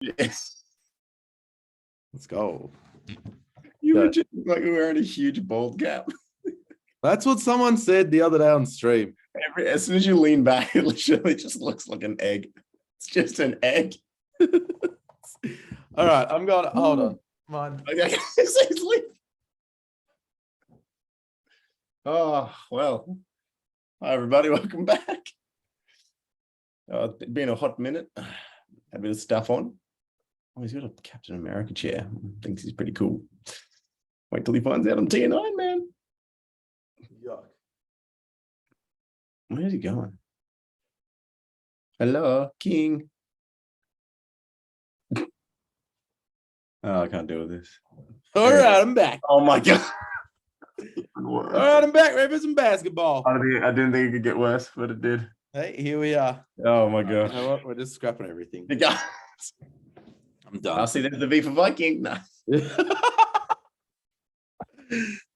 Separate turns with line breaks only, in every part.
Yes.
Let's go.
You were just like wearing a huge bald cap.
That's what someone said the other day on stream.
As soon as you lean back, it literally just looks like an egg. It's just an egg.
All right, I'm going. Hold on. Mine.
Okay. Oh, well. Hi, everybody. Welcome back. It's been a hot minute. A bit of stuff on. Oh, he's got a Captain America chair. Thinks he's pretty cool. Wait till he finds out I'm TN9, man.
Yuck.
Where's he going? Hello, King. Oh, I can't deal with this.
All right, I'm back.
Oh my god.
All right, I'm back. Ready for some basketball.
I didn't think it could get worse, but it did.
Hey, here we are.
Oh my god.
You know what? We're just scrapping everything.
The guys.
I'm done.
I'll see there's the V for Viking. No.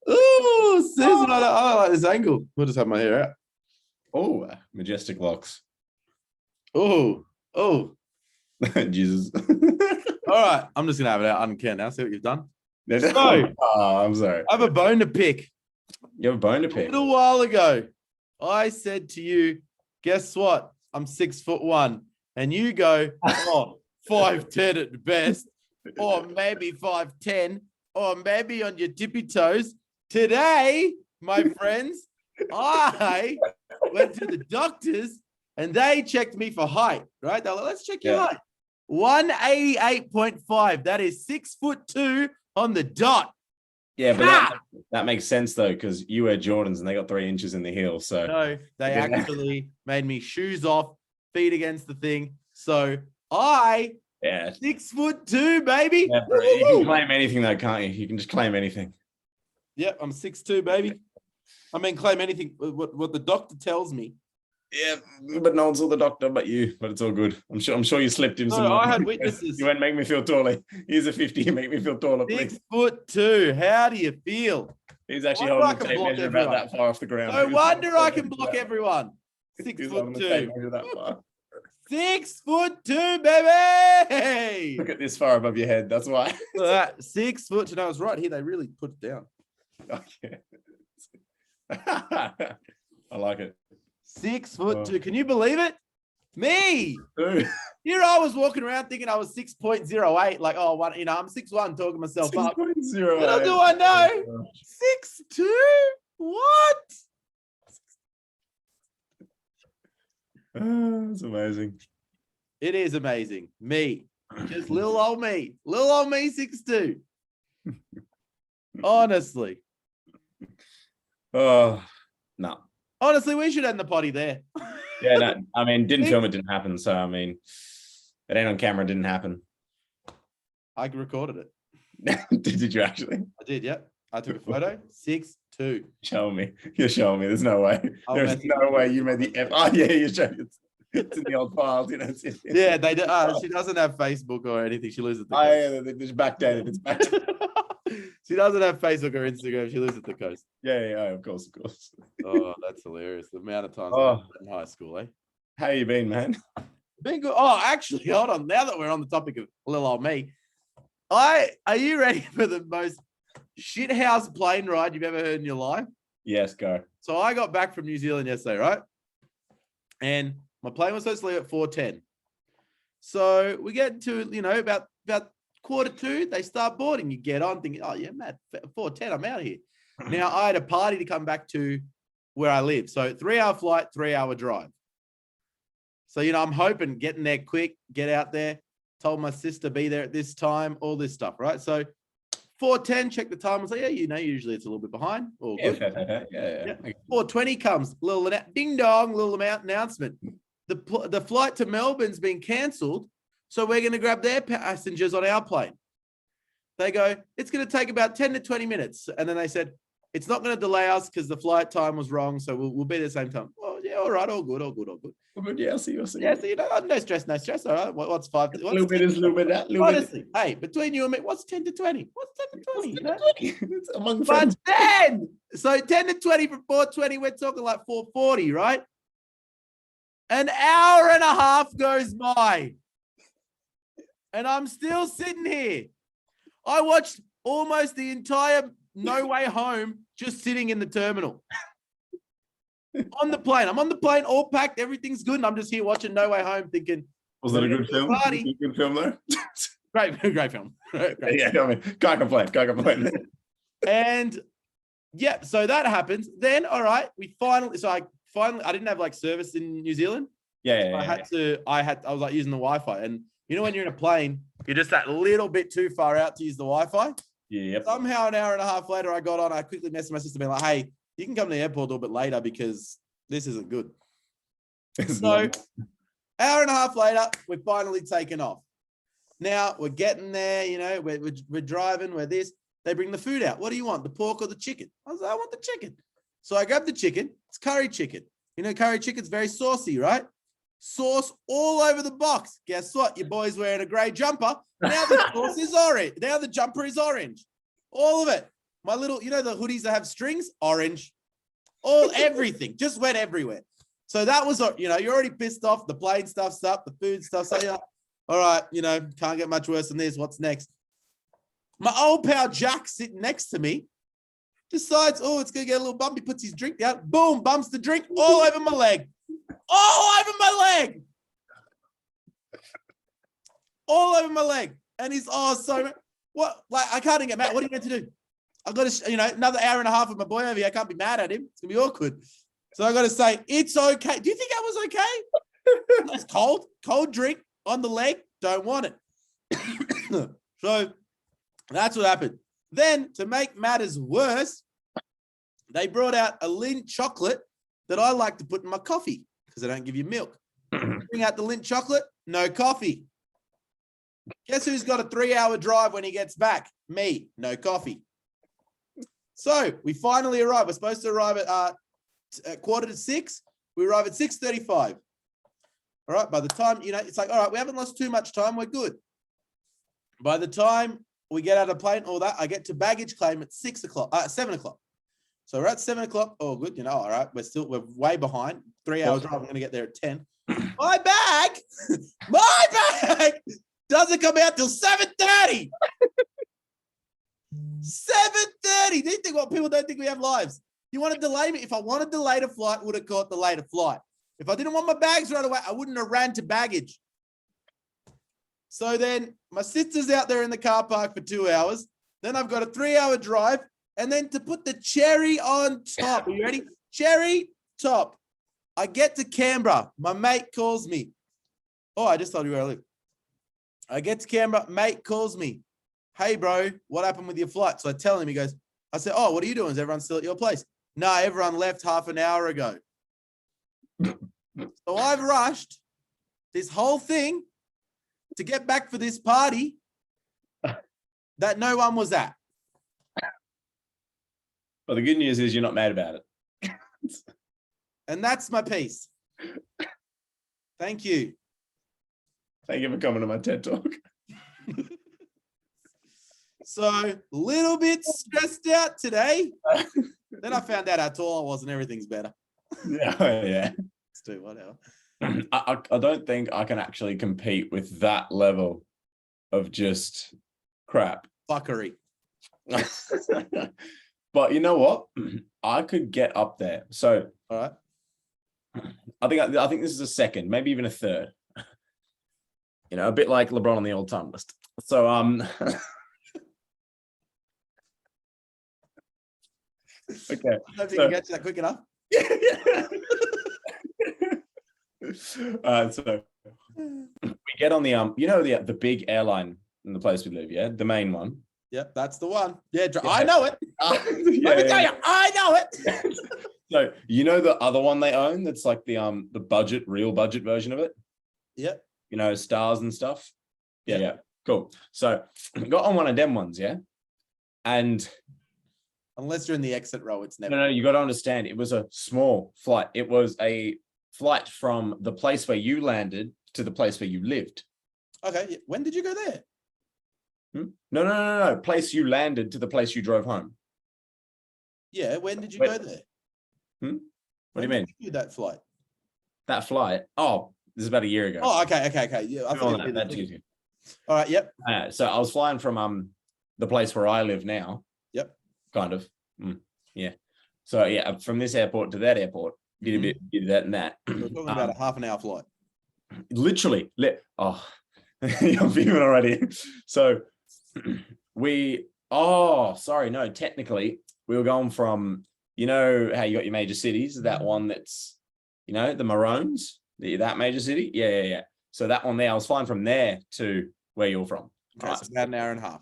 Oh, Susan, I like this angle. We'll just have my hair out.
Oh, majestic locks.
Oh.
Jesus.
All right, I'm just gonna have it out. I don't care now. See what you've done.
I'm sorry.
I have a bone to pick.
You have a bone to pick.
A little while ago, I said to you, guess what? I'm 6'1", and you go, 5'10" at best, or maybe 5'10", or maybe on your tippy toes. Today, my friends, I went to the doctors and they checked me for height, right? They're like, let's check your height. 188.5. That is 6'2" on the dot.
Yeah, but that makes sense though, because you wear Jordans and they got 3 inches in the heel. So
no, they actually made me shoes off, feet against the thing. So I 6'2", baby.
Yeah, you can claim anything though, can't you? You can just claim anything.
Yep, I'm 6'2", baby. I mean, claim anything. What the doctor tells me.
Yeah, but no one saw the doctor but you. But it's all good. I'm sure you slipped him some.
I had witnesses.
You won't make me feel taller. Here's a 50. You make me feel taller, please.
6'2". How do you feel?
He's actually holding the tape measure about that far off the ground.
No wonder I can block everyone. 6'2". 6'2", baby.
Look at this far above your head. That's why.
6 foot. No, I was right here. They really put it down.
Okay. I like it.
6'2". Can you believe it? Me.
Dude.
Here I was walking around thinking I was 6.08. Like, I'm 6'1", talking myself up.
6.08.
Little do I know. 6'2". What?
That's amazing.
It is amazing. Me. Just little old me. Little old me, 6'2". Honestly.
Oh, no.
Honestly, we should end the potty there.
Yeah, no, I mean, didn't film it, didn't happen. So, I mean, it ain't on camera, didn't happen.
I recorded
it. Did you actually?
I did, yeah. I took a photo. 6'2".
Show me. You're showing me. There's no way. There's no way you made the F. Oh, yeah, you showed it. It's in the old files,
Yeah, they do. She doesn't have Facebook or anything. She loses the
coast. Yeah, it's backdated. It's backdated.
She doesn't have Facebook or Instagram. She lives at the coast.
Yeah, of course.
Oh, that's hilarious. The amount of times I was in high school, eh?
How you been, man?
Been good. Oh, actually, hold on. Now that we're on the topic of little old me, are you ready for the most shithouse plane ride you've ever heard in your life?
Yes, go.
So I got back from New Zealand yesterday, right? And my plane was supposed to leave at 4:10. So we get to, about 1:45, they start boarding. You get on thinking, oh, yeah, Matt, 4:10, I'm out of here. Now, I had a party to come back to where I live. So 3-hour flight, 3-hour drive. So, I'm hoping getting there quick, get out there. Told my sister be there at this time, all this stuff, right? So 4:10, check the time. I was like, yeah, usually it's a little bit behind. All good. Yeah. 4:20 comes, ding dong, little announcement. The flight to Melbourne's been cancelled. So we're going to grab their passengers on our plane. They go, it's going to take about 10 to 20 minutes. And then they said, it's not going to delay us because the flight time was wrong. So we'll be at the same time. Well, yeah, all right. All good.
Well, good. Yeah, I'll see you.
Yeah, so, no stress. All right. What's 5?
A little bit is a little bit that.
Honestly, hey, between you and me, what's 10 to 20? What's 10 to 20?
10 to 20? It's among friends.
But 10! So 10 to 20 from 4:20, we're talking like 4:40, right? An hour and a half goes by. And I'm still sitting here. I watched almost the entire No Way Home just sitting in the terminal. On the plane. I'm on the plane, all packed. Everything's good. And I'm just here watching No Way Home thinking.
Was it a good film?
Party.
Good film though.
Great film. Great.
Yeah, I mean, can't complain.
And yeah, so that happens. Then, all right, I didn't have like service in New Zealand. I was like using the Wi-Fi. And you know, when you're in a plane, you're just that little bit too far out to use the Wi-Fi.
Yep.
Somehow an hour and a half later, I got on. I quickly messaged my sister, being like, hey, you can come to the airport a little bit later because this isn't good. So, hour and a half later, we're finally taken off. Now we're getting there, you know, we're driving, we're this. They bring the food out. What do you want, the pork or the chicken? I was like, I want the chicken. So I grabbed the chicken. It's curry chicken. You know, curry chicken's very saucy, right? Sauce all over the box. Guess what? Your boy's wearing a grey jumper. Now the sauce is orange. Now the jumper is orange. All of it. My little, you know, the hoodies that have strings, orange. Everything just went everywhere. So that was, you know, you're already pissed off. The plane stuff's up, the food stuff's up. All right, you know, can't get much worse than this. What's next? My old pal Jack sitting next to me decides, it's going to get a little bumpy, puts his drink down. Boom, bumps the drink all over my leg. All over my leg. All over my leg. And he's, so, what? Like, I can't even get mad. What are you meant to do? I've got to, another hour and a half with my boy over here. I can't be mad at him. It's going to be awkward. So I got to say, it's okay. Do you think that was okay? It's cold drink on the leg. Don't want it. So that's what happened. Then to make matters worse, they brought out a Lindt chocolate that I like to put in my coffee because they don't give you milk. Bring out the Lindt chocolate, no coffee. Guess who's got a 3-hour drive when he gets back? Me, no coffee. So we finally arrive. We're supposed to arrive at 5:45. We arrive at 6:35. All right. By the time, it's like, all right, we haven't lost too much time. We're good. By the time we get out of the plane, all that, I get to baggage claim at 7 o'clock. So we're at 7 o'clock. Oh, good. All right. We're way behind. 3-hour drive. I'm going to get there at 10. My bag doesn't come out till 7:30. 7:30. Do you think people don't think we have lives? You want to delay me? If I wanted to delay the flight, would have caught the later flight. If I didn't want my bags right away, I wouldn't have ran to baggage. So then my sister's out there in the car park for 2 hours. Then I've got a 3-hour drive. And then to put the cherry on top, are you ready? Cherry top. I get to Canberra. My mate calls me. Oh, I just told you where I live. I get to Canberra. Mate calls me. Hey, bro, what happened with your flight? So I tell him, I said, what are you doing? Is everyone still at your place? No, everyone left half an hour ago. So I've rushed this whole thing to get back for this party that no one was at.
Well, the good news is you're not mad about it.
And that's my piece. Thank you.
Thank you for coming to my TED Talk.
So a little bit stressed out today. Then I found out how tall I was and everything's better.
Yeah.
Let's do whatever.
I don't think I can actually compete with that level of just crap.
Fuckery.
But you know what? I could get up there. So
all right.
I think this is a second, maybe even a third. A bit like LeBron on the all-time list. So okay.
I don't think you can get to that quick enough.
So we get on the the big airline in the place we live, the main one.
Yep, that's the one. Yeah, I know it. Let me tell you, I know it.
So the other one they own that's like the real budget version of it.
Yep.
Stars and stuff. Yeah. Cool. So we got on one of them ones, and
unless you're in the exit row, it's never.
No, you got to understand, it was a small flight. It was a flight from the place where you landed to the place where you lived.
Okay. When did you go there?
No. Place you landed to the place you drove home.
Yeah. When did you go there?
What do you mean?
Did you do that flight?
That flight? Oh, this is about a year ago.
Oh, okay. Yeah, I thought
that's easy.
All right. Yep.
So I was flying from the place where I live now.
Yep.
Kind of. Yeah. So yeah, from this airport to that airport, did a bit, did that and that.
We're talking about a half an hour flight.
Literally. I'm feeling already. So technically we were going from, you know how you got your major cities, that one that's, you know, the Maroons, that major city. Yeah. So that one there, I was flying from there to where you're from.
Okay,
Right.
so about an hour and a half.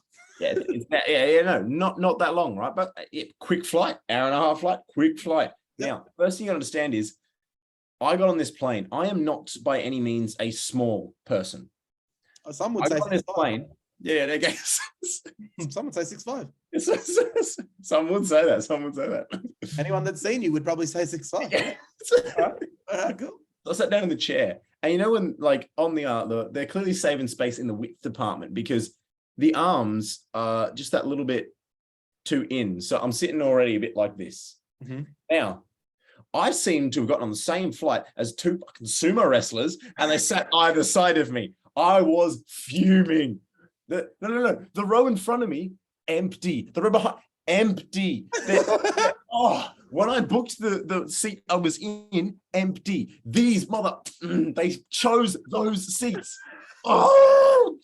Not that long, right? But quick flight, hour and a half flight, quick flight.
Yep.
Now, first thing you understand is I got on this plane. I am not by any means a small person.
Some would
I
say
got on this
6'5".
plane. Yeah, they guess.
Some would say 6'5".
Some would say that.
Anyone that's seen you would probably say 6'5".
Yeah.
All right, cool.
I sat down in the chair, and you know when, like, on they're clearly saving space in the width department because the arms are just that little bit too in. So I'm sitting already a bit like this. Now, I seem to have gotten on the same flight as two fucking sumo wrestlers, and they sat either side of me. I was fuming. No. The row in front of me, empty. The row behind, empty. When I booked the seat I was in, empty. These they chose those seats.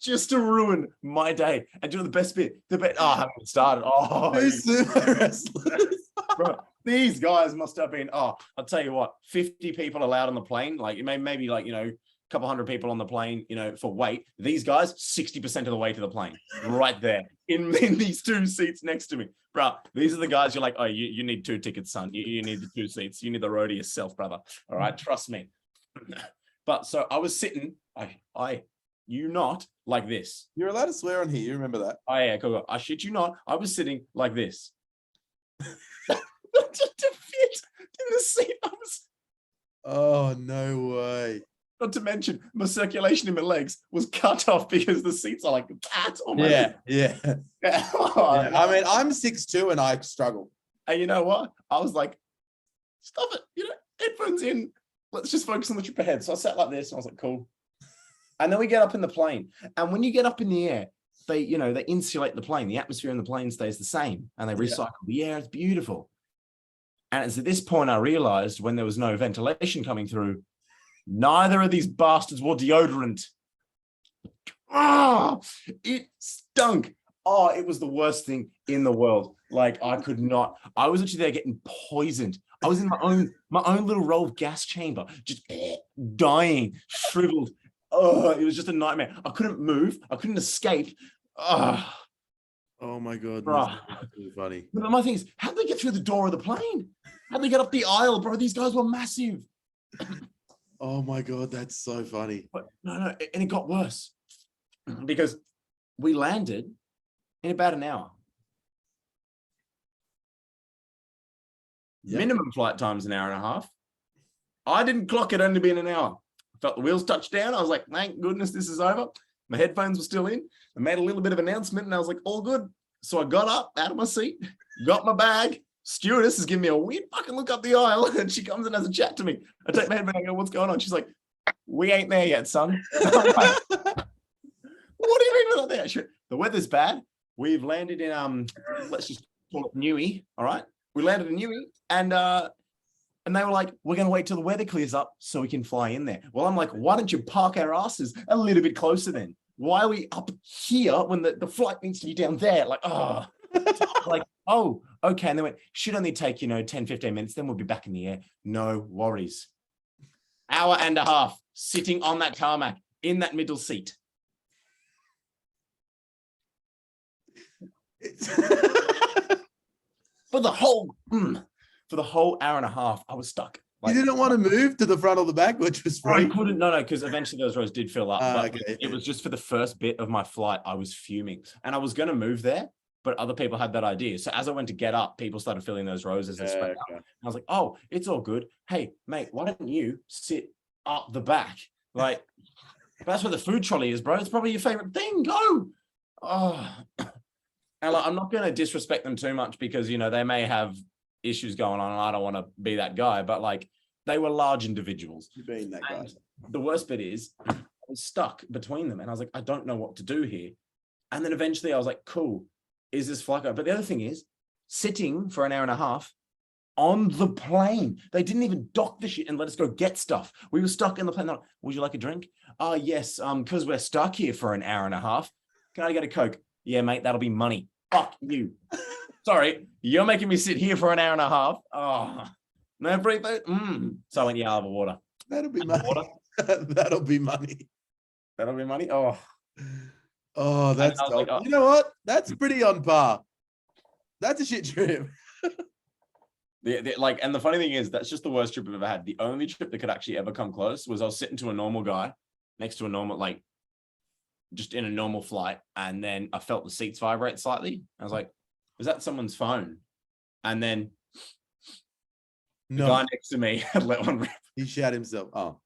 Just to ruin my day. And do the best bit. I haven't started.
Sumo wrestlers.
Bro, these guys must have been, I'll tell you what, 50 people allowed on the plane, like maybe like, you know, a couple hundred people on the plane, you know, for weight. These guys, 60% of the way to the plane, right there in these two seats next to me. Bro, these are the guys you're like, you need 2 tickets, son. You need the 2 seats. You need the row to yourself, brother. All right, trust me. But so I was sitting, you not like this.
You're allowed to swear on here. You remember that?
Oh yeah, cool. I shit you not. I was sitting like this. To fit in the seat.
Oh, no way.
Not to mention, my circulation in my legs was cut off because the seats are like that.
Yeah. I mean, I'm 6'2" and I struggle.
And you know what? I was like, stop it. You know, headphones in. Let's just focus on the trip ahead. So I sat like this and I was like, cool. And then we get up in the plane. And when you get up in the air, they insulate the plane. The atmosphere in the plane stays the same. And they recycle the air. It's beautiful. And it's at this point I realized when there was no ventilation coming through, neither of these bastards wore deodorant. It stunk. It was the worst thing in the world. Like I could not. I was actually there getting poisoned. I was in my own little roll of gas chamber, just dying, shriveled. It was just a nightmare. I couldn't move. I couldn't escape.
Oh my God.
Bro.
That's really funny.
But my thing is, how'd they get through the door of the plane? How'd they get up the aisle, bro? These guys were massive.
Oh my God, that's so funny.
But no, and it got worse because we landed in about an hour. Yep. Minimum flight time's an hour and a half. I didn't clock it only being an hour. I felt the wheels touch down. I was like, thank goodness this is over. My headphones were still in. I made a little bit of announcement and I was like, all good. So I got up out of my seat, got my bag. Stewardess is giving me a weird fucking look up the aisle and she comes and has a chat to me. I take my headband and I go, what's going on? She's like, we ain't there yet, son. Like, what do you mean we're not there? The weather's bad. We've landed in, let's just call it Newey, all right? We landed in Newey and they were like, we're going to wait till the weather clears up so we can fly in there. Well, I'm like, why don't you park our asses a little bit closer then? Why are we up here when the flight needs to be down there? Like, okay. And they went, should only take, 10, 15 minutes. Then we'll be back in the air. No worries. Hour and a half sitting on that tarmac in that middle seat. For the whole hour and a half, I was stuck.
Like, you didn't want to move to the front or the back, which was free?
I couldn't. No, because eventually those rows did fill up. But
okay.
It was just for the first bit of my flight. I was fuming, and I was going to move there, but other people had that idea. So as I went to get up, people started filling those rows as they spread out. And I was like, "Oh, it's all good. Hey, mate, why don't you sit up the back? Like that's where the food trolley is, bro. It's probably your favorite thing. Go." And like, I'm not going to disrespect them too much because they may have issues going on, and I don't want to be that guy. But like, they were large individuals.
You being that guy.
The worst bit is, was stuck between them. And I was like, I don't know what to do here. And then eventually I was like, cool, is this flight going? But the other thing is, sitting for an hour and a half on the plane. They didn't even dock the shit and let us go get stuff. We were stuck in the plane. Like, would you like a drink? Oh, yes, because we're stuck here for an hour and a half. Can I get a Coke? Yeah, mate, that'll be money. Fuck you. Sorry, you're making me sit here for an hour and a half. Oh, no free food? So I went, yeah, I'll have a water.
That'll be money.
Water?
That'll be money.
That'll be money? Oh.
Oh, that's
I was like,
dope.
oh.
You know what? That's pretty on par. That's a shit trip.
Like, and the funny thing is, that's just the worst trip I've ever had. The only trip that could actually ever come close was I was sitting to a normal guy next to a normal, like, just in a normal flight, and then I felt the seats vibrate slightly. I was like, was that someone's phone? And then the guy next to me had let one rip.
He shat himself. Oh.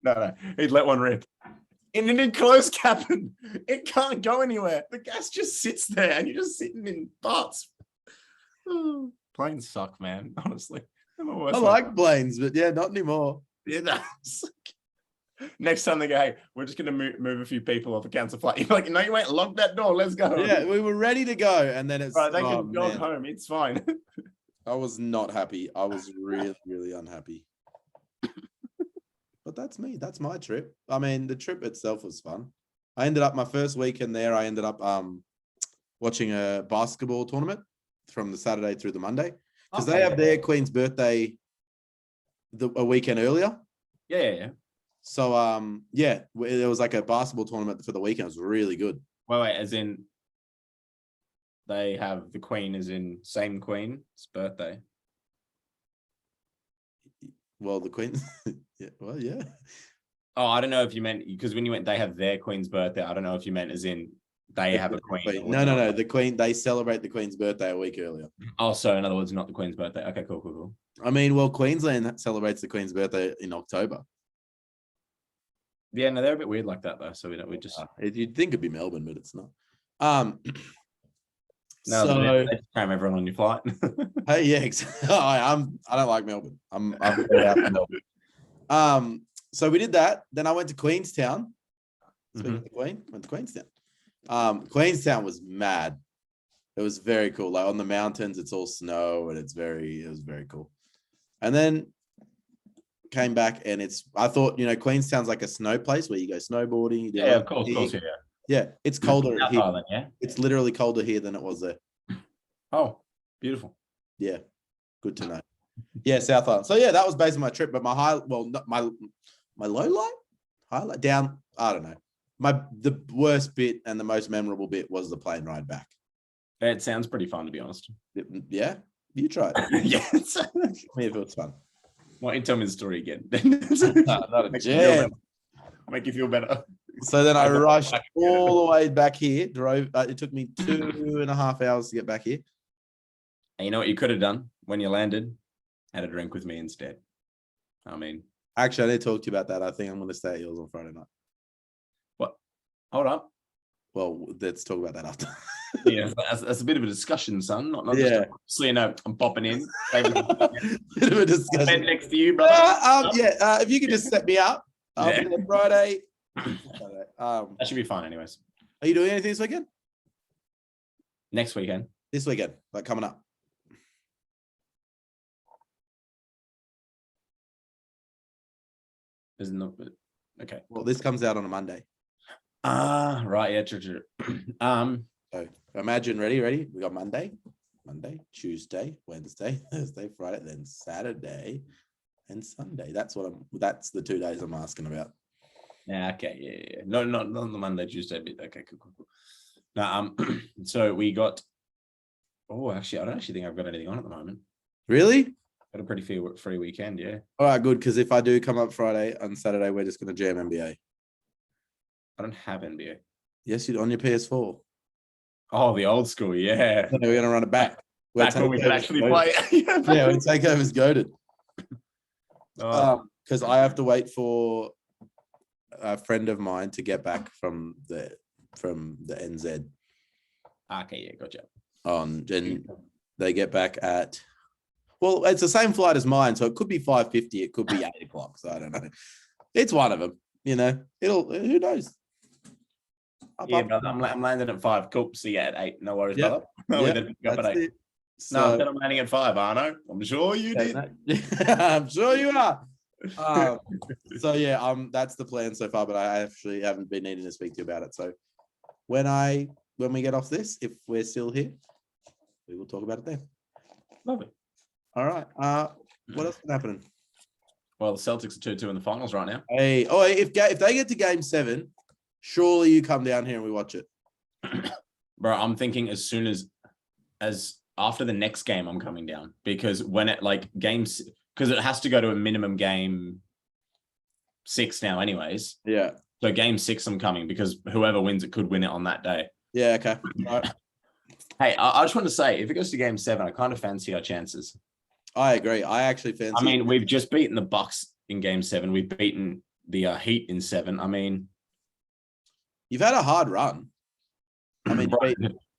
No, he'd let one rip. In an enclosed cabin, it can't go anywhere. The gas just sits there, and you're just sitting in parts. Planes suck, man. Honestly,
I like planes, but yeah, not anymore.
Yeah, that's next time they go, hey, we're just gonna move a few people off a cancel flight. You're like, no, you ain't. Lock that door. Let's go.
Yeah, we were ready to go, and then it's
right. They can go home. It's fine.
I was not happy. I was really, really unhappy. But that's me. That's my trip. I mean, the trip itself was fun. I ended up my first weekend there. I ended up watching a basketball tournament from the Saturday through the Monday because they have their Queen's birthday a weekend earlier.
Yeah.
So there was like a basketball tournament for the weekend. It was really good.
Wait, as in they have the Queen as in same Queen's birthday.
Well, the Queen, yeah.
Oh, I don't know if you meant because when you went, they have their Queen's birthday. I don't know if you meant as in they have a Queen.
No. The Queen, they celebrate the Queen's birthday a week earlier.
Oh, so in other words, not the Queen's birthday. Okay, cool.
I mean, well, Queensland celebrates the Queen's birthday in October.
Yeah, no, they're a bit weird like that though. So we just
you'd think it'd be Melbourne, but it's not.
No, so they just cram everyone on your flight.
Hey, yeah, I don't like Melbourne. I'm very out of Melbourne. So we did that. Then I went to Queenstown. Speaking of the Queen, went to Queenstown. Queenstown was mad. It was very cool. Like on the mountains, it's all snow and it was very cool. And then came back and I thought, Queenstown's like a snow place where you go snowboarding.
Yeah, of course, yeah.
Yeah, it's colder here.
Island, yeah?
It's literally colder here than it was there.
Oh, beautiful.
Yeah, good to know. Yeah, South Island. So yeah, that was basically my trip. But my low light, highlight down. I don't know. The worst bit and the most memorable bit was the plane ride back.
It sounds pretty fun, to be honest.
Yeah, you try it.
Yes.
Tell me if it was fun.
Why don't you tell me the story again?
Not a jam.
Make you feel better.
So then I rushed all the way back here. Drove. It took me 2.5 hours to get back here.
And you know what you could have done when you landed? Had a drink with me instead. I mean,
actually, I need to talk to you about that. I think I'm going to stay at yours on Friday night.
What? Hold up.
Well, let's talk about that after.
Yeah, that's a bit of a discussion, son. Not
yeah.
So I'm popping in.
Bit of a discussion.
Next to you, brother.
If you could just set me up. I'll be there Friday.
That should be fun, anyways.
Are you doing anything this weekend?
Next weekend.
This weekend, like coming up.
Isn't no okay.
Well, this comes out on a Monday.
Right. Yeah, true.
So imagine ready. We got Monday, Tuesday, Wednesday, Thursday, Friday, then Saturday and Sunday. That's the 2 days I'm asking about.
Yeah, okay, yeah. No, not the Monday, Tuesday bit. Okay, cool. Now, so we got. Oh, actually, I don't actually think I've got anything on at the moment.
Really?
Got a pretty free weekend, yeah.
All right, good. Because if I do come up Friday and Saturday, we're just going to jam NBA.
I don't have NBA.
Yes, you do on your PS4.
Oh, the old school, yeah.
We're going to run it back.
Back when we could actually play.
Yeah, when Takeover's goated. Because I have to wait for a friend of mine to get back from the NZ.
Okay, yeah, gotcha.
And they get back at, well, it's the same flight as mine, so it could be 5:50, it could be 8 o'clock. So I don't know. It's one of them. you know, who knows?
Yeah, but I'm landing at 5. Cool. See you at 8. No worries,
Yep.
brother. No,
Yep,
then pick up at
that's
8.
it.
No, I
So,
said I'm landing at 5, Arno. I'm sure you did.
I'm sure you are. So yeah, that's the plan so far, but I actually haven't been needing to speak to you about it. So when we get off this, if we're still here, we will talk about it then.
Lovely.
All right. What else is happening?
Well, the Celtics are 2-2 in the finals right now.
Hey, if they get to game 7, surely you come down here and we watch it.
Bro, I'm thinking as soon as after the next game, I'm coming down, because when it games, because it has to go to a minimum game 6 now anyways.
Yeah.
So game 6, I'm coming, because whoever wins it could win it on that day.
Yeah. Okay. All right.
Hey, I just want to say, if it goes to game 7, I kind of fancy our chances.
I agree. I actually fancy.
I mean, we've just beaten the Bucks in game 7. We've beaten the Heat in 7. I mean,
you've had a hard run. I mean,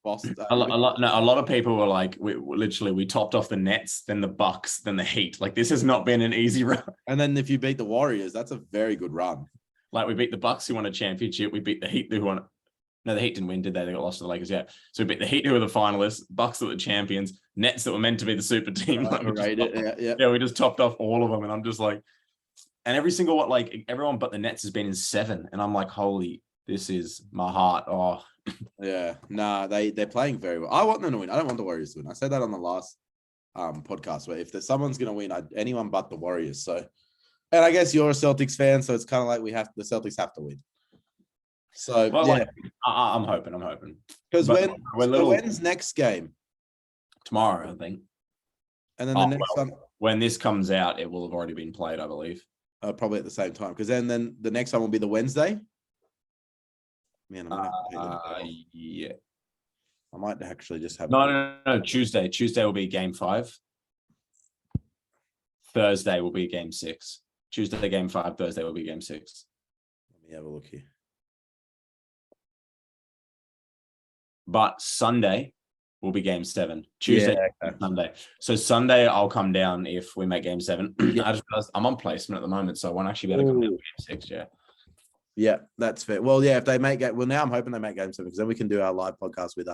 Boston.
A lot of people were like, we topped off the Nets, then the Bucks, then the Heat. Like, this has not been an easy run.
And then if you beat the Warriors, that's a very good run.
Like, we beat the Bucks, who won a championship. We beat the Heat, who won. No, the Heat didn't win, did they? They got lost to the Lakers. Yeah. So we beat the Heat, who were the finalists, Bucks that were champions, Nets that were meant to be the super team. We just topped off all of them, and I'm just like, and every single everyone but the Nets has been in 7, and I'm like, holy, this is my heart. Oh.
Yeah, nah, they're playing very well. I want them to win. I don't want the Warriors to win. I said that on the last podcast, where if there's someone's going to win, anyone but the Warriors. So, and I guess you're a Celtics fan, so it's kind of like the Celtics have to win. So yeah,
I'm hoping
because when's next game?
Tomorrow, I think.
And then the next one,
when this comes out, it will have already been played, I believe.
Probably at the same time, because then the next one will be the Wednesday. Man,
yeah.
I might actually just have
no. Tuesday. Tuesday will be game 5. Thursday will be game 6. Tuesday game 5. Thursday will be game 6.
Let me have a look here.
But Sunday will be game 7. Tuesday, Sunday. So Sunday I'll come down if we make game 7. Yeah. I just realized I'm on placement at the moment, so I won't actually be able to come down to game 6. Yeah.
Yeah, that's fair. Well, yeah, if they make it, now I'm hoping they make game 7, because then we can do our live podcast with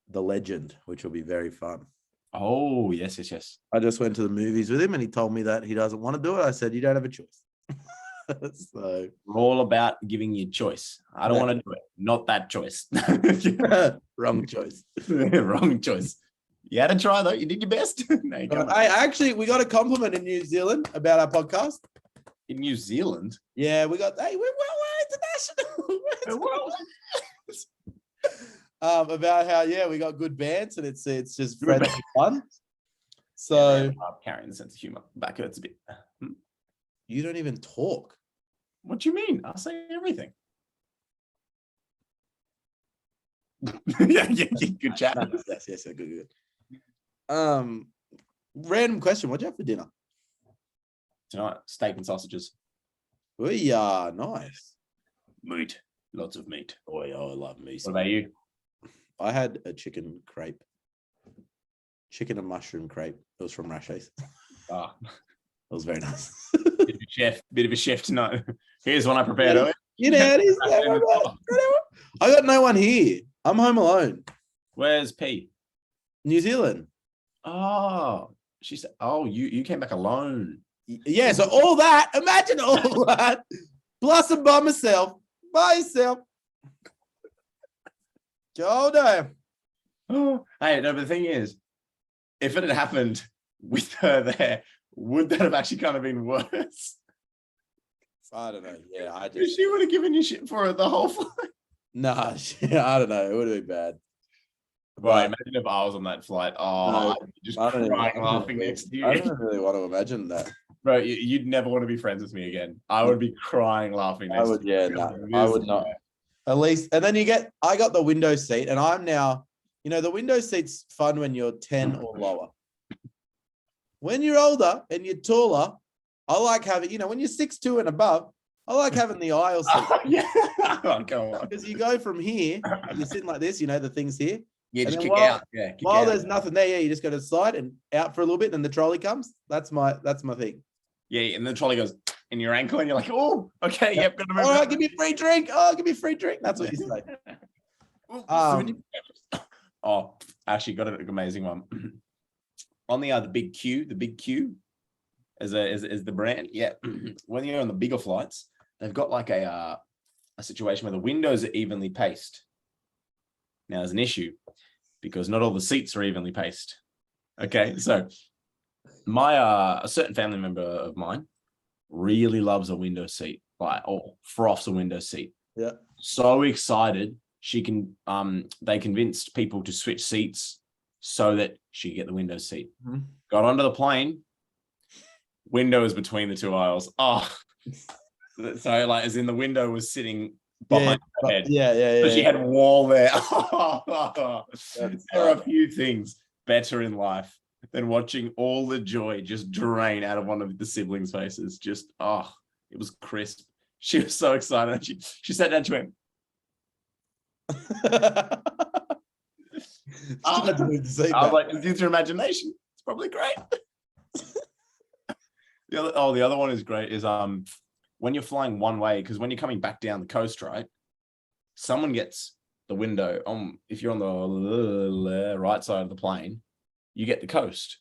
the legend, which will be very fun.
Oh, yes.
I just went to the movies with him, and he told me that he doesn't want to do it. I said, you don't have a choice. So
we're all about giving you choice. I don't want to do it. Not that choice.
Wrong choice.
Wrong choice. You had to try though. You did your best.
We got a compliment in New Zealand about our podcast.
In New Zealand?
Yeah, we're international. About how we got good bands, and it's just friendly fun. So
carrying the sense of humor. Back hurts a bit.
You don't even talk.
What do you mean? I say everything. yeah, good chat.
Yes, good. Random question. What'd you have for dinner
tonight? Steak and sausages.
We are nice.
Meat. Lots of meat.
Oh, yeah, I love meat.
What about you?
I had a chicken crepe. Chicken and mushroom crepe. It was from Rashes.
Ah.
It was very nice.
Bit of a chef to know. Here's one I prepared earlier.
You know, it is. I got no one here. I'm home alone.
Where's P?
New Zealand.
Oh, she said, oh, you came back alone.
Yeah, so all that, imagine all that, plus I'm by myself, Go damn.
Oh, hey, no, but the thing is, if it had happened with her there, would that have actually kind of been worse?
I don't know. Yeah,
she would have given you shit for it the whole flight.
Nah, I don't know. It would have been bad.
Right, imagine if I was on that flight. Oh, no, just crying, laughing next to you.
I don't really want to imagine that.
Bro, you'd never want to be friends with me again. I would be crying, laughing next to you.
Yeah, no, I would not. At least, and then I got the window seat, and I'm now, the window seat's fun when you're 10 or lower. When you're older and you're taller, I like having, when you're 6'2" and above, I like having the aisle seat.
Yeah. Oh, go on.
Because you go from here, you're sitting like this, the thing's here.
Yeah, just kick out. Yeah,
while there's nothing there, you just go to the side and out for a little bit, and the trolley comes. That's my thing.
Yeah, and the trolley goes. in your ankle, and you're like, oh, okay, yep, gotta move.
All right, give me a free drink. Oh, give me a free drink. That's what you say.
Oh, actually got an amazing one. On the big Q as the brand. Yeah. When you're on the bigger flights, they've got like a situation where the windows are evenly paced. Now there's an issue because not all the seats are evenly paced. Okay, so a certain family member of mine really loves a window seat, like froths a window seat.
Yeah.
So excited they convinced people to switch seats so that she could get the window seat.
Mm-hmm.
Got onto the plane, windows between the two aisles. Oh, so like as in the window was sitting behind her head.
Yeah.
So she had a wall there. There are a few things better in life than watching all the joy just drain out of one of the siblings' faces. Just, it was crisp. She was so excited. She sat down, she went, I was like, use your imagination. It's probably great. The other one is great is when you're flying one way, because when you're coming back down the coast, right? Someone gets the window if you're on the right side of the plane, you get the coast.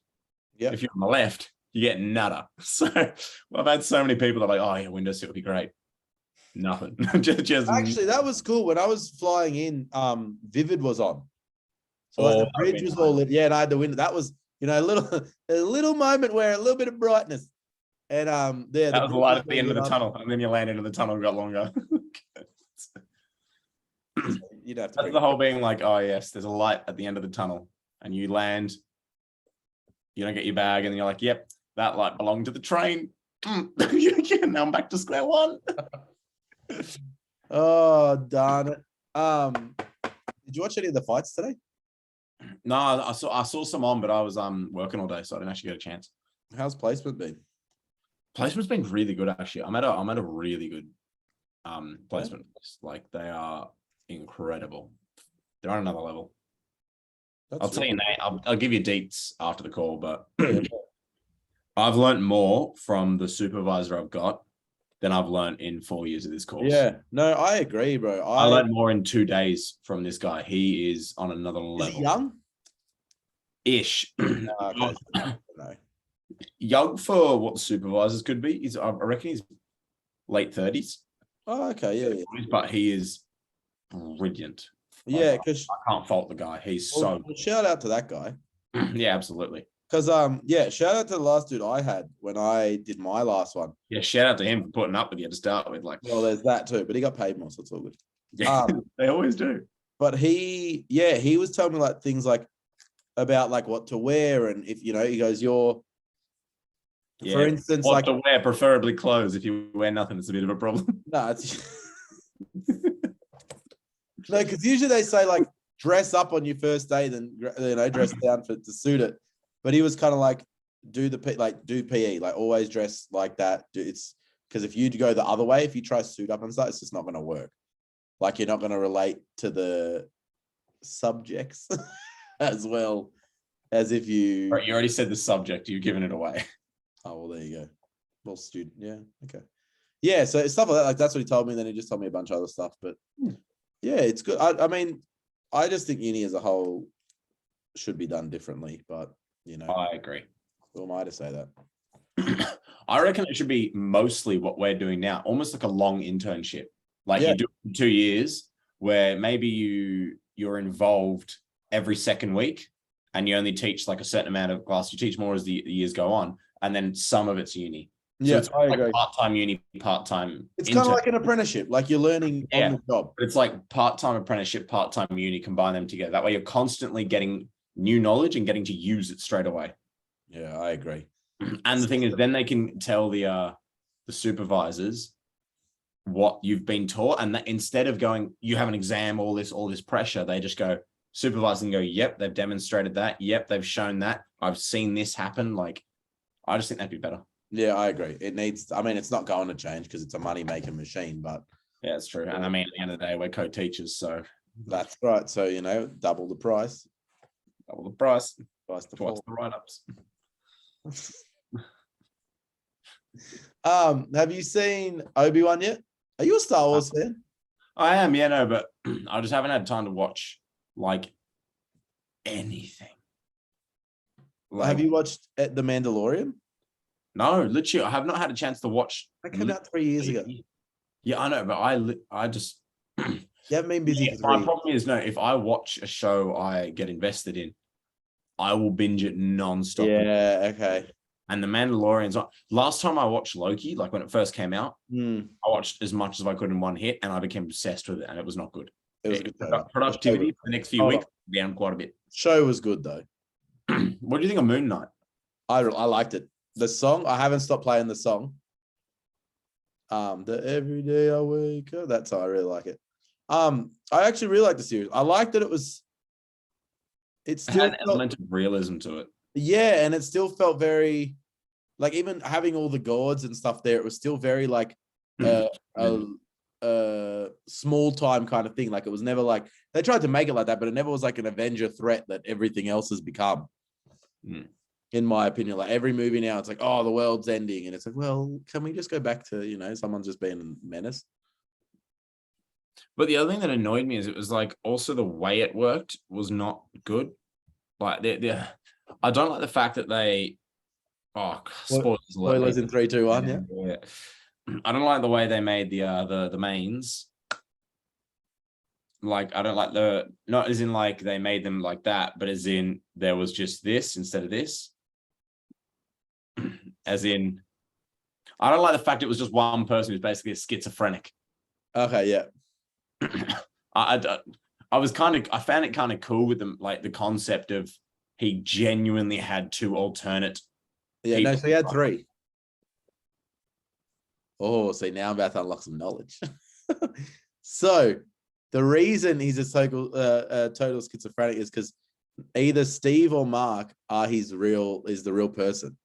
Yeah.
If you're on the left, you get nada. So I've had so many people that are like, oh yeah, window seat would be great. Nothing. just
Actually, that was cool. When I was flying in, Vivid was on. So like the bridge was all lit. Yeah, and I had the window. That was, a little moment where a little bit of brightness. And
that was the light at the end of the tunnel, and then you land into the tunnel and got longer.
You'd have to.
That's the whole being like, oh yes, there's a light at the end of the tunnel, and you land. You don't get your bag, and then you're like, yep, that light belonged to the train. Now I'm back to square one.
Oh darn it! Did you watch any of the fights today?
No, I saw some on, but I was working all day, so I didn't actually get a chance.
How's placement been?
Placement's been really good, actually. I'm at a really good placement. Like they are incredible. They're on another level. I'll tell you now. I'll give you deets after the call, but I've learned more from the supervisor I've got than I've learned in 4 years of this course.
Yeah, no, I agree, bro.
I learned more in 2 days from this guy. He is on another level.
Is he young?
Ish.
No.
Young for what the supervisors could be. I reckon he's late 30s.
Oh, okay, yeah.
But he is brilliant.
Yeah, because
I can't fault the guy. He's so good.
Shout out to that guy.
Yeah, absolutely.
Because shout out to the last dude I had when I did my last one.
Yeah, shout out to him for putting up with you to start with. Like,
well, there's that too, but he got paid more, so it's all good.
Yeah, they always do.
But he was telling me like things like about like what to wear, and if he goes, for instance,
what to wear, preferably clothes. If you wear nothing, it's a bit of a problem.
No, it's no, because usually they say like dress up on your first day, then dress down to suit it. But he was kind of like do PE, like always dress like that. It's because if you go the other way, if you try suit up and stuff, it's just not going to work. Like you're not going to relate to the subjects as well as if you.
Right, you already said the subject. You've given it away.
Oh well, there you go. Well, student, yeah, okay, yeah. So stuff like that, like that's what he told me. And then he just told me a bunch of other stuff, but yeah, it's good. I mean, I just think uni as a whole should be done differently, but
I agree.
Who am I to say that?
I reckon it should be mostly what we're doing now, almost like a long internship. Like you do it for 2 years, where maybe you're involved every second week, and you only teach like a certain amount of class. You teach more as the years go on, and then some of it's uni. So it's
I
like
agree.
Part-time uni, part-time.
It's kind of like an apprenticeship, like you're learning on the job.
But it's like part-time apprenticeship, part-time uni, combine them together. That way you're constantly getting new knowledge and getting to use it straight away.
Yeah, I agree.
And the thing is, then they can tell the supervisors what you've been taught, and that instead of going, you have an exam, all this pressure, they just go supervise and go, yep, they've demonstrated that. Yep, they've shown that. I've seen this happen. Like, I just think that'd be better.
Yeah, I agree. It needs. I mean, it's not going to change because it's a money-making machine, but
yeah, it's true. And I mean, at the end of the day, we're co-teachers, so
that's right. So double the price.
Double the price.
Twice the
write-ups.
Have you seen Obi-Wan yet? Are you a Star Wars fan?
I am, yeah, no, but I just haven't had time to watch like anything.
Have you watched The Mandalorian?
No, literally, I have not had a chance to watch.
That came out 3 years ago.
Yeah, I know, but I just.
You haven't been busy for 3
My
years.
problem is, no, if I watch a show I get invested in, I will binge it non-stop.
Yeah, okay.
And The Mandalorian's last time I watched Loki, like when it first came out, I watched as much as I could in one hit, and I became obsessed with it, and it was not good.
It was a good show.
Productivity for the next few weeks down quite a bit.
Show was good though.
What do you think of Moon Knight?
I liked it. The song, I haven't stopped playing the song. The Every Day I Wake Up. That's how I really like it. I actually really like the series. I liked that it still
had an element of realism to it.
Yeah, and it still felt very like, even having all the gods and stuff there, it was still very like a small time kind of thing. Like, it was never like, they tried to make it like that, but it never was like an Avenger threat that everything else has become. In my opinion, like every movie now, it's like, oh, the world's ending, and it's like, well, can we just go back to someone's just being a menace?
But the other thing that annoyed me is it was like also the way it worked was not good. Like I don't like the fact that they
spoilers in 3, 2, 1. Yeah.
I don't like the way they made the mains. Like, I don't like not as in like they made them like that, but as in there was just this instead of this. As in, I don't like the fact it was just one person who's basically a schizophrenic.
Okay, yeah.
I found it kind of cool with them, like the concept of he genuinely had 2 alternate.
Yeah, no, so he had 3. Oh, see, now I'm about to unlock some knowledge. So the reason he's a total schizophrenic is because either Steve or Mark is the real person.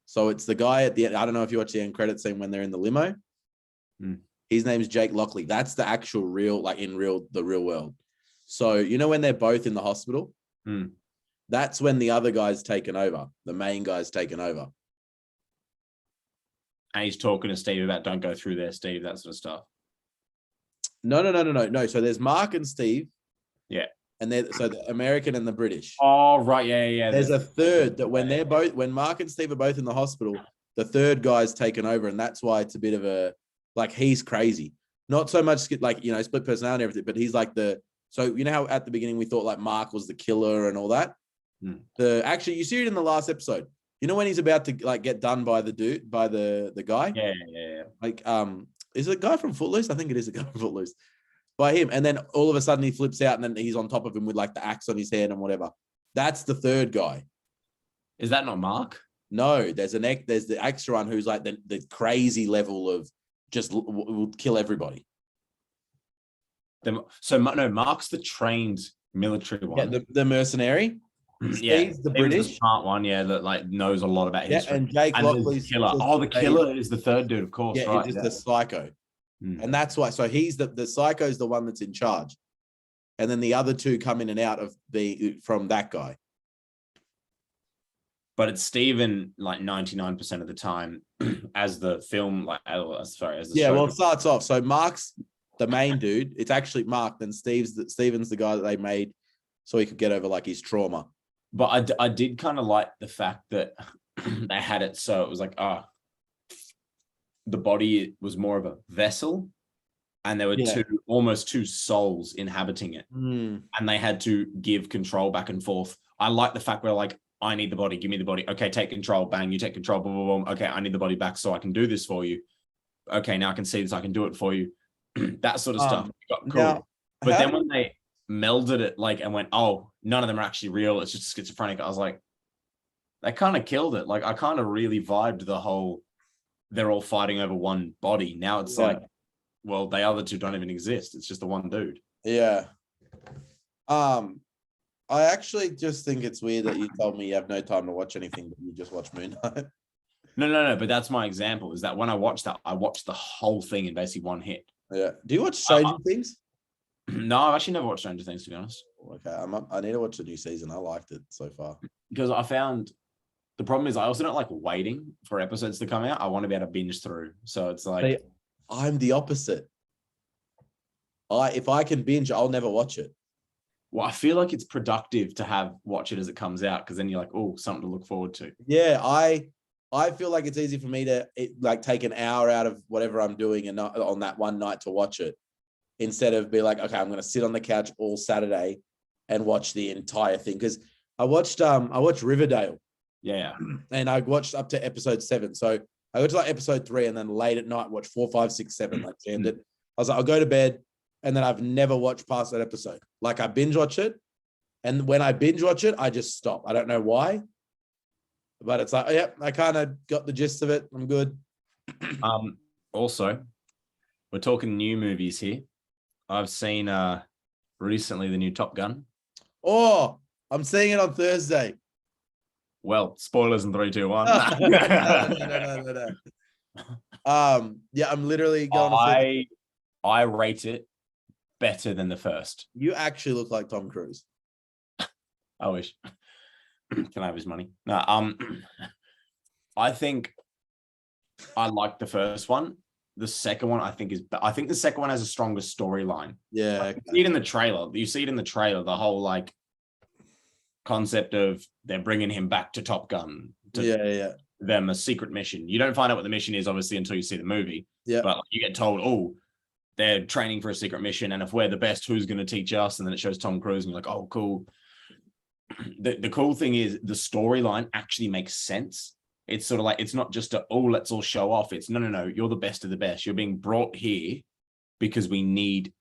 So it's the guy at the end. I don't know if you watch the end credit scene when they're in the limo. His name's Jake Lockley. That's the actual real, like the real world. So, when they're both in the hospital, that's when the other guy's taken over. The main guy's taken over.
And he's talking to Steve about, don't go through there, Steve, that sort of stuff.
No. So there's Mark and Steve.
Yeah.
And so the American and the British.
Oh, right. Yeah.
There's a third that when Mark and Steve are both in the hospital, the third guy's taken over. And that's why it's a bit of a, like, he's crazy. Not so much like, split personality and everything, but he's like so how at the beginning we thought like Mark was the killer and all that? Actually, you see it in the last episode. When he's about to like get done by the guy?
Yeah.
Like, is it a guy from Footloose? I think it is a guy from Footloose. By him. And then all of a sudden he flips out and then he's on top of him with like the axe on his head and whatever. That's the third guy.
Is that not Mark?
No, there's the extra one who's like the crazy level of just will kill everybody.
So no, Mark's the trained military one.
Yeah, the mercenary. Steve's the British.
The smart one, yeah, that like knows a lot about history.
And Jake Lockley's
killer. Oh, the killer is the third dude, of course.
Yeah, right, just a psycho. And that's why. So he's the psycho is the one that's in charge, and then the other 2 come in and out from that guy.
But it's Steven like 99% of the time, as the film, like as the
yeah.
show.
Well, it starts off. So Mark's the main dude. It's actually Mark. Then Steven's the guy that they made so he could get over like his trauma.
But I did kind of like the fact that they had it so it was like, the body was more of a vessel, and there were almost 2 souls inhabiting it, and they had to give control back and forth. I like the fact where like, I need the body, give me the body. Okay, take control. Bang, you take control. Boom, boom, boom. Okay, I need the body back so I can do this for you. Okay, now I can see this. I can do it for you. That sort of stuff got cool. Now, but then when they melded it, like, and went, oh, none of them are actually real. It's just schizophrenic. I was like, they kind of killed it. Like, I kind of really vibed the whole, they're all fighting over one body. Now it's like, well, the other 2 don't even exist. It's just the one dude.
Yeah. I actually just think it's weird that you told me you have no time to watch anything, but you just watch Moon Knight.
No. But that's my example, is that when I watched that, I watched the whole thing in basically one hit.
Yeah. Do you watch Stranger Things?
No, I've actually never watched Stranger Things, to be honest.
Okay. I need to watch the new season. I liked it so far.
Because I found The problem is I also don't like waiting for episodes to come out. I want to be able to binge through. So it's like,
See, I'm the opposite. If I can binge, I'll never watch it.
well, I feel like it's productive to watch it as it comes out, because then you're like, oh, something to look forward to.
Yeah, I feel like it's easy for me to take an hour out of whatever I'm doing and not on that one night to watch it, instead of be like, okay, I'm going to sit on the couch all Saturday and watch the entire thing. Because I watched Riverdale.
Yeah.
And I watched up to episode 7. So I got to like episode 3, and then late at night watched 4, 5, 6, 7. Like jammed it. I was like, I'll go to bed, and then I've never watched past that episode. Like I binge watch it, and when I binge watch it, I just stop. I don't know why, but it's like, yeah, I kind of got the gist of it. I'm good.
Also, we're talking new movies here. I've seen recently the new Top Gun.
Oh, I'm seeing it on Thursday.
Well, spoilers in 3, 2, 1.
No. Yeah, I'm literally going to see
I rate it better than the first.
You actually look like Tom Cruise.
I wish. Can I have his money? No, I think I like the first one. The second one, I think the second one has a stronger storyline.
Yeah.
Like, you see it in the trailer. You see it in the trailer, the whole like concept of they're bringing him back to Top Gun. To them a secret mission. You don't find out what the mission is, obviously, until you see the movie.
Yeah.
But you get told, oh, they're training for a secret mission, and if we're the best, who's going to teach us? And then it shows Tom Cruise, and you're like, oh, cool. The cool thing is the storyline actually makes sense. It's sort of like, it's not just let's all show off. It's no, you're the best of the best. You're being brought here because we need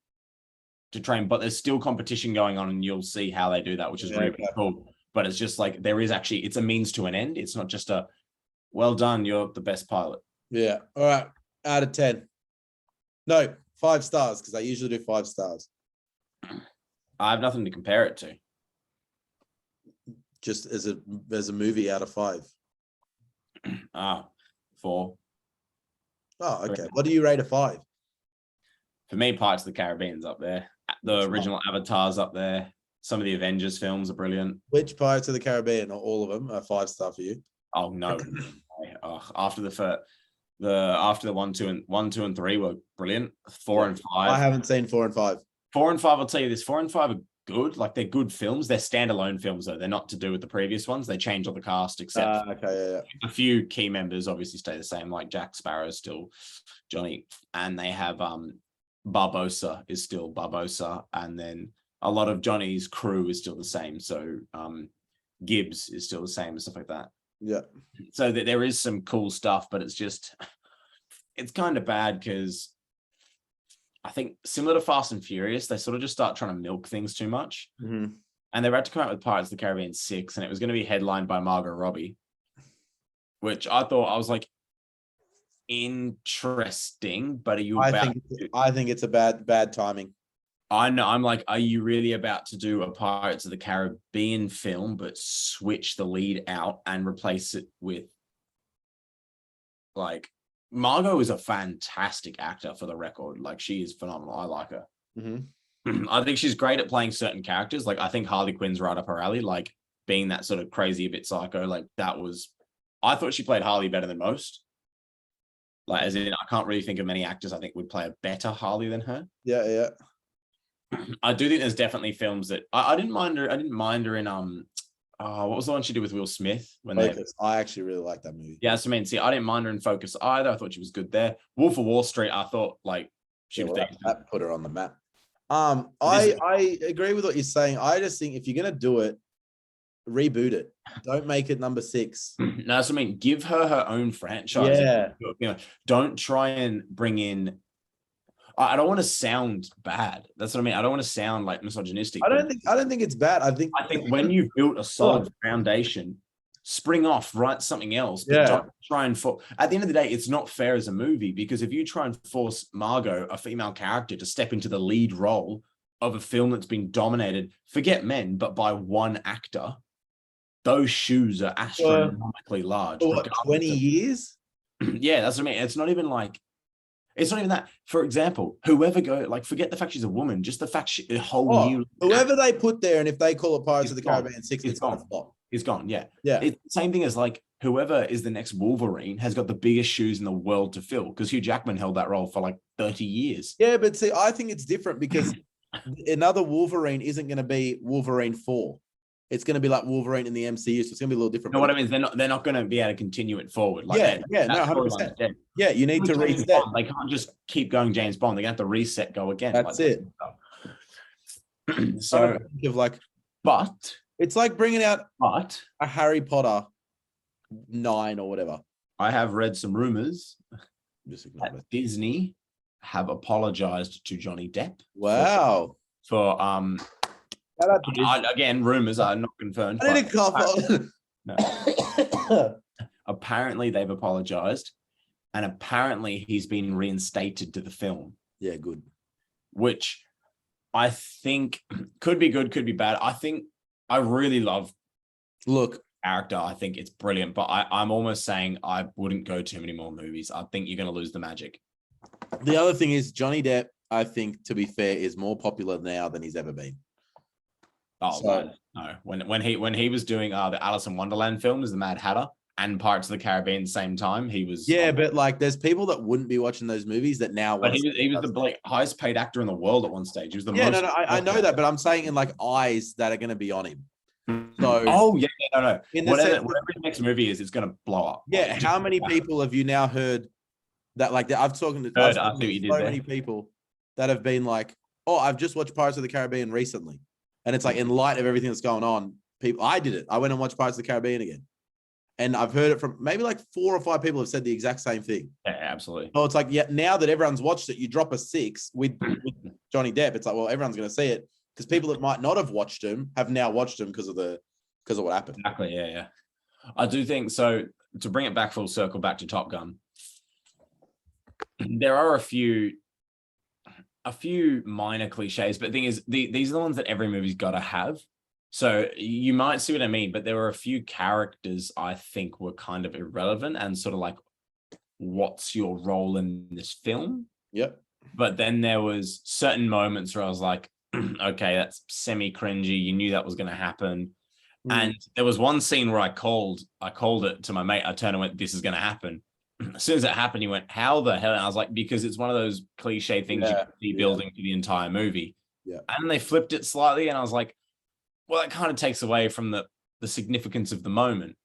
to train, but there's still competition going on, and you'll see how they do that, which is really cool. But it's just like, it's a means to an end. It's not just a, well done, you're the best pilot.
Yeah. All right. Out of 10. No, 5 stars, because I usually do 5 stars.
I have nothing to compare it to.
Just as a movie out of 5.
4.
Oh, okay. What do you rate a 5?
For me, Pirates of the Caribbean's up there. The original Avatar's up there. Some of the Avengers films are brilliant.
Which Pirates of the Caribbean, or all of them, are 5-star for you?
Oh no! After the 1, 2, and 3 were brilliant. 4 and 5.
I haven't seen 4 and 5.
4 and 5, I'll tell you this: 4 and 5 are good. Like, they're good films. They're standalone films, though. They're not to do with the previous ones. They change all the cast, except a few key members obviously stay the same. Like Jack Sparrow is still Johnny, and they have Barbosa is still Barbosa, and then a lot of Johnny's crew is still the same. So Gibbs is still the same and stuff like that.
Yeah.
So there is some cool stuff, but it's kind of bad because I think, similar to Fast and Furious, they sort of just start trying to milk things too much.
Mm-hmm.
And they were about to come out with Pirates of the Caribbean 6, and it was going to be headlined by Margot Robbie, which I was like, interesting, but
I think it's a bad timing.
I know. I'm like, are you really about to do a Pirates of the Caribbean film, but switch the lead out and replace it with, like, Margot is a fantastic actor, for the record. Like, she is phenomenal. I like her.
Mm-hmm.
I think she's great at playing certain characters. Like, I think Harley Quinn's right up her alley, like being that sort of crazy, a bit psycho. Like, I thought she played Harley better than most. Like, as in, I can't really think of many actors I think would play a better Harley than her.
Yeah.
I do think there's definitely films that I didn't mind her. I didn't mind her in what was the one she did with Will Smith?
I actually really like that movie.
Yeah, so I mean, I didn't mind her in Focus either. I thought she was good there. Wolf of Wall Street, I thought like she was
that put her on the map. I agree with what you're saying. I just think if you're gonna do it, reboot it. Don't make it number 6.
No, so I mean, give her own franchise.
Yeah.
You know, don't try and bring in. I don't want to sound bad. That's what I mean. I don't want to sound like misogynistic.
I don't think it's bad. I think
when you've built a solid foundation, spring off, write something else. But don't try and at the end of the day, it's not fair as a movie, because if you try and force Margot, a female character, to step into the lead role of a film that's been dominated, forget men, but by one actor, those shoes are astronomically large.
What, 20 years?
Yeah, that's what I mean. It's not even that. For example, forget the fact she's a woman, just the fact whoever
they put there, and if they call it Pirates of the Caribbean 6, it's gonna flop.
It's gone. Yeah.
Yeah.
It's the same thing as like whoever is the next Wolverine has got the biggest shoes in the world to fill because Hugh Jackman held that role for like 30 years.
Yeah, but see, I think it's different because another Wolverine isn't going to be Wolverine 4. It's going to be like Wolverine in the MCU, so it's going to be a little different.
You know what I mean? They're not going to be able to continue it forward. Like
Yeah, no, 100%. Yeah, you need to reset.
They can't just keep going James Bond. They're going to have to reset, go again.
That's it.
So,
like,
but
it's like bringing out
a
Harry Potter 9 or whatever.
I have read some rumors
Just ignore
that
it.
Disney have apologized to Johnny Depp.
Wow.
For again, rumors are not confirmed.
I need a cough.
No. Apparently, they've apologized, and apparently, he's been reinstated to the film.
Yeah, good.
Which I think could be good, could be bad. I think I really love character. I think it's brilliant, but I'm almost saying I wouldn't go too many more movies. I think you're going to lose the magic.
The other thing is Johnny Depp, I think, to be fair, is more popular now than he's ever been.
Oh, so, no. When he was doing the Alice in Wonderland films, The Mad Hatter, and Pirates of the Caribbean at the same time, he was.
Yeah, but like, there's people that wouldn't be watching those movies that now.
But he was the like highest paid actor in the world at one stage. He was the most.
No, I know that, but I'm saying in like eyes that are going to be on him. So.
Oh yeah, no. Whatever
his
next movie is, it's going to blow up.
Yeah, like, how many people have you now heard that? Like, I've spoken to so many people that have been like, "Oh, I've just watched Pirates of the Caribbean recently," and it's like, in light of everything that's going on, I did it. I went and watched Pirates of the Caribbean again. And I've heard it from maybe like 4 or 5 people have said the exact same thing.
Yeah, absolutely.
So it's like, yeah, now that everyone's watched it, you drop a 6 with Johnny Depp. It's like, well, everyone's going to see it because people that might not have watched him have now watched him because of what happened.
Exactly. Yeah. I do think so. To bring it back full circle, back to Top Gun, there are a few minor cliches, but the thing is, these are the ones that every movie's got to have. So you might see what I mean, but there were a few characters I think were kind of irrelevant and sort of like, what's your role in this film?
Yep.
But then there was certain moments where I was like, okay, that's semi cringy. You knew that was going to happen. And there was one scene where I called it to my mate. I turned and went, this is going to happen. As soon as it happened, he went, how the hell? And I was like, because it's one of those cliche things you can see building to the entire movie.
Yeah.
And they flipped it slightly. And I was like, well, that kind of takes away from the significance of the moment.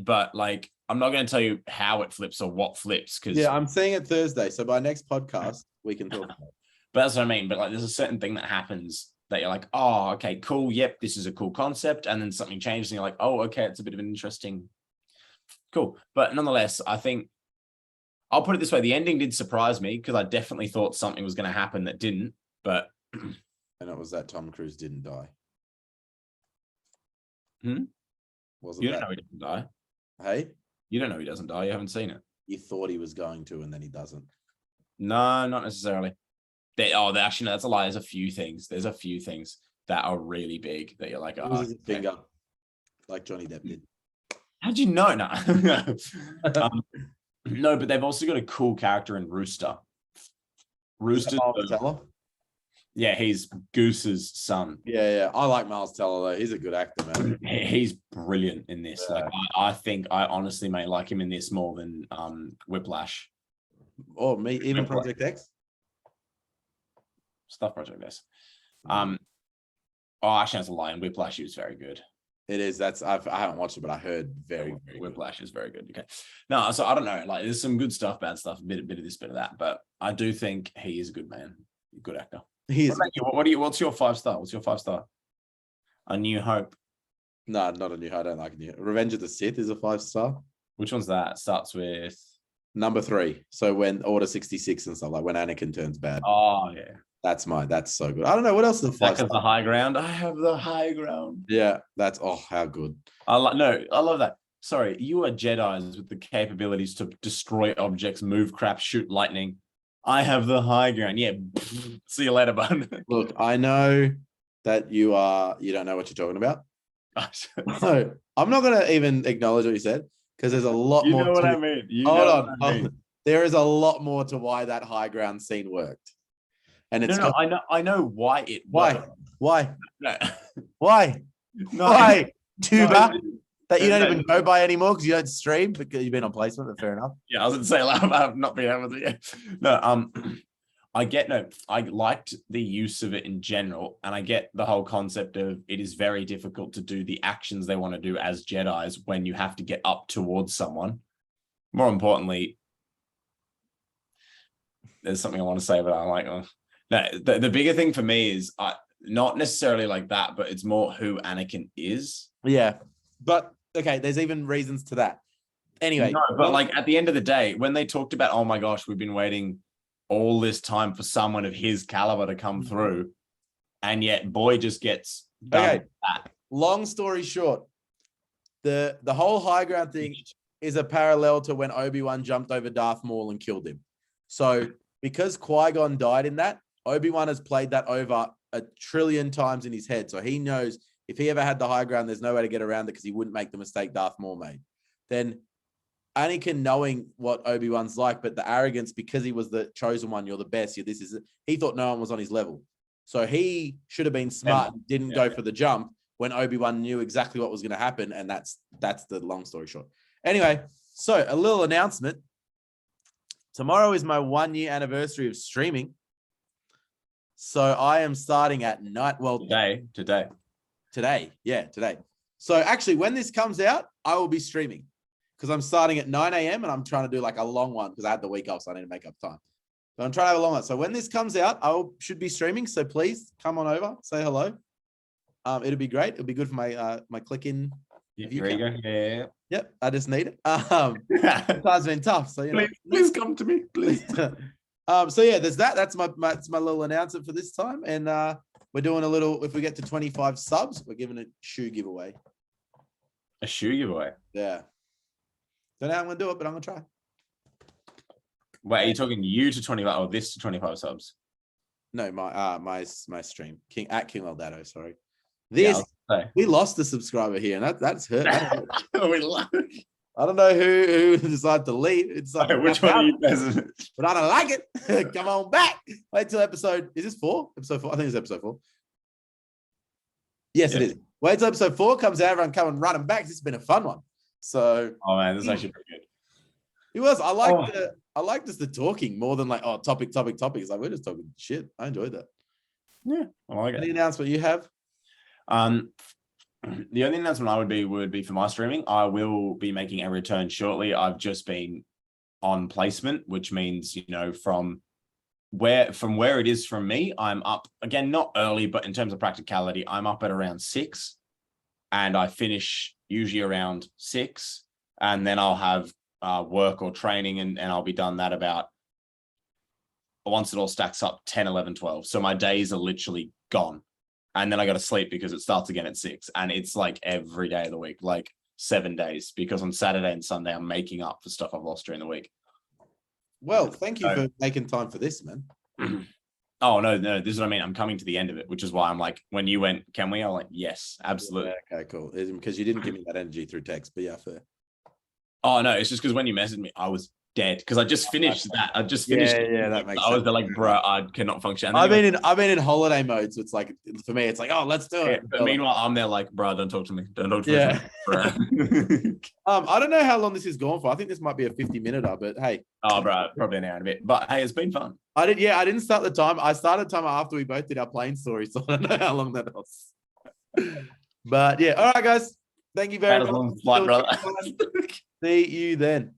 But like, I'm not going to tell you how it flips or what flips. Because
I'm seeing it Thursday. So by next podcast, we can talk about it.
But that's what I mean. But like, there's a certain thing that happens that you're like, oh, okay, cool. Yep, this is a cool concept. And then something changes and you're like, oh, okay, it's a bit of an interesting, cool. But nonetheless, I think I'll put it this way. The ending did surprise me because I definitely thought something was going to happen that didn't. But
and it was that Tom Cruise didn't die.
Wasn't you don't know he doesn't die.
Hey?
You don't know he doesn't die. You haven't seen it.
You thought he was going to, and then he doesn't.
No, not necessarily. Actually, no, that's a lie. There's a few things that are really big that you're like, oh,
finger, like Johnny Depp did.
How'd you know? No. No, but they've also got a cool character in Rooster. Rooster. Yeah, he's Goose's son.
Yeah. I like Miles Teller though. He's a good actor, man.
He's brilliant in this. Yeah. Like, I think I honestly may like him in this more than Whiplash.
Or me, even Project X.
Stuff Project X. Actually, that's a lie. In Whiplash, he was very good.
It is. I haven't watched it, but I heard very
Whiplash good. Is very good. Okay. No, so I don't know. Like, there's some good stuff, bad stuff, a bit of this, bit of that. But I do think he is a good man, a good actor.
He is.
What's your 5-star? What's your 5-star? A New Hope.
No, not A New Hope. I don't like New Hope. Revenge of the Sith is a 5-star.
Which one's that? Starts with
number 3. So when Order 66 and stuff, like when Anakin turns bad.
Oh yeah.
That's so good. I don't know what else is a 5-star.
The high ground. I have the high ground.
Yeah, that's how good.
I love that. Sorry, you are Jedis with the capabilities to destroy objects, move crap, shoot lightning. I have the high ground. Yeah. See you later, bud.
Look, I know that you don't know what you're talking about. So I'm not going to even acknowledge what you said because there's a lot more.
You know what I mean.
Hold on. There is a lot more to why that high ground scene worked. And it's
I know why it worked.
Why?
No.
Why?
No.
Why? tuber that you don't
no,
even go by anymore because you don't stream because you've been on placement, but fair enough.
Yeah, I was going to say, like, I've not been able to. Yeah. No, I liked the use of it in general, and I get the whole concept of it is very difficult to do the actions they want to do as Jedis when you have to get up towards someone. More importantly, there's something I want to say, but I'm like, oh. No, the bigger thing for me is not necessarily like that, but it's more who Anakin is.
Yeah, but okay, there's even reasons to that. Anyway,
no, but like at the end of the day, when they talked about, oh my gosh, we've been waiting all this time for someone of his caliber to come through, and yet boy just gets done.
Okay. Long story short, the whole high ground thing is a parallel to when Obi-Wan jumped over Darth Maul and killed him. So because Qui-Gon died in that, Obi-Wan has played that over 1 trillion times in his head. So he knows if he ever had the high ground, there's no way to get around it because he wouldn't make the mistake Darth Maul made. Then Anakin knowing what Obi-Wan's like, but the arrogance because he was the chosen one, you're the best. He thought no one was on his level. So he should have been smart and didn't go for the jump when Obi-Wan knew exactly what was going to happen. And that's the long story short. Anyway, so a little announcement. Tomorrow is my 1 year anniversary of streaming. So I am starting at night. Well, today. Yeah, today. So actually, when this comes out, I will be streaming because I'm starting at 9 a.m. and I'm trying to do like a long one because I had the week off, so I need to make up time. So I'm trying to have a long one. So when this comes out, should be streaming. So please come on over, say hello. It'll be great. It'll be good for my my click in.
Here you go. Yeah.
Yep, I just need it. Time's been tough, so you know.
Please come to me, please.
So yeah, there's that. That's my little announcement for this time, and we're doing a little. If we get to 25 subs, we're giving a shoe giveaway.
A shoe giveaway.
Yeah. Don't know how I'm gonna do it, but I'm gonna try.
Wait, are you talking you to 25 or this to 25 subs?
No, my stream. King Eldado, sorry. We lost a subscriber here, and that's hurt. I don't know who decided to leave. It's like
which one are you peasant?
But I don't like it. Come on back. Wait till episode. Is this 4? Episode 4. I think it's episode 4. Yes, it is. Wait till episode 4 comes out. Everyone come and run them back. This has been a fun one. So.
Oh man, this is actually pretty good.
It was. I like just the talking more than like topic. It's like we're just talking shit. I enjoyed that.
Yeah, I like it.
Any announcement you have?
The only announcement I would be for my streaming. I will be making a return shortly. I've just been on placement, which means, you know, from where it is from me, I'm up again, not early, but in terms of practicality, I'm up at around 6 and I finish usually around 6 and then I'll have work or training and I'll be done that about once it all stacks up 10, 11, 12. So my days are literally gone. And then I got to sleep because it starts again at 6. And it's like every day of the week, like 7 days, because on Saturday and Sunday, I'm making up for stuff I've lost during the week.
Well, thank you for making time for this, man.
Oh, no, this is what I mean. I'm coming to the end of it, which is why I'm like, when you went, can we? I'm like, yes, absolutely.
Yeah, okay, cool. Because you didn't give me that energy through text, but yeah, fair.
Oh, no, it's just because when you messaged me, I was dead because I just finished that. I just finished.
Yeah, that makes sense.
I was there like, bro, I cannot function. And
I've been in holiday mode, so it's like for me, it's like, oh, let's do it.
But meanwhile, I'm there like, bro, don't talk to me. Don't talk to me.
Bro. I don't know how long this is going for. I think this might be a 50-minute, but hey.
Oh, bro, probably an hour and a bit. But hey, it's been fun.
I didn't start the time. I started the time after we both did our plane story, so I don't know how long that was. But yeah, all right, guys. Thank you very much.
Flight, brother.
See you then.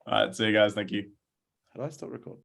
All right, see you guys. Thank you.
How do I stop recording?